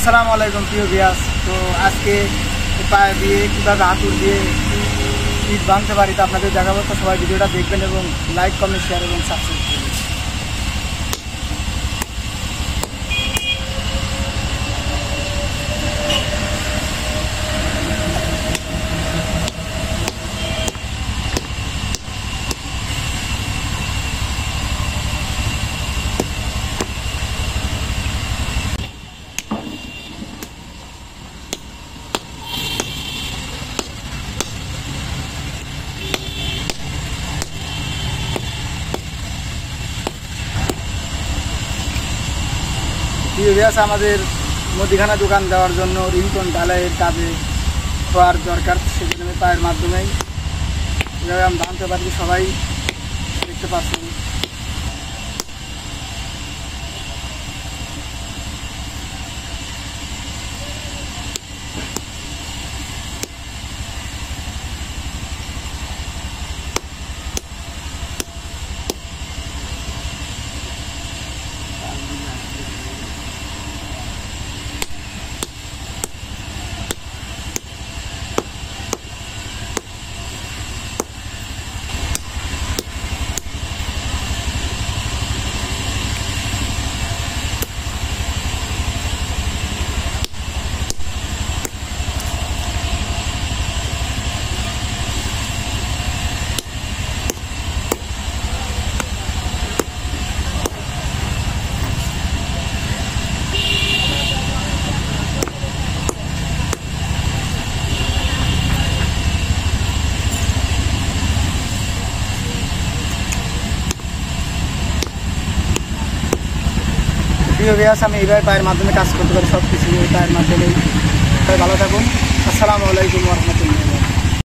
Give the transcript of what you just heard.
আসসালামু আলাইকুম প্রিয় ভিউয়ার্স। তো আজকে পায়ে দিয়ে কীভাবে হাতুড় দিয়ে ইট ভাঙতে পারি তা আপনাদের দেখাবো। তো সবাই ভিডিওটা দেখবেন এবং লাইক কমেন্ট শেয়ার এবং সাবস্ক্রাইব করবেন। প্রিয় ভিউয়ার্স, আমাদের মুদিখানা দোকান দেওয়ার জন্য রিংটোন ঢালাইয়ের কাজে হওয়ার দরকার, সেজন্য আমি পায়ের মাধ্যমেই এভাবে আমি ভাঙতে পারি। সবাই দেখতে পাচ্ছেন। প্রিয় ভিউয়ার্স, আমি এইভাবে পায়ের মাধ্যমে কাজ করতে পারি, সব কিছু পায়ের মাধ্যমেই। সবাই ভালো থাকুন। আসসালামু আলাইকুম ওয়া রাহমাতুল্লাহ।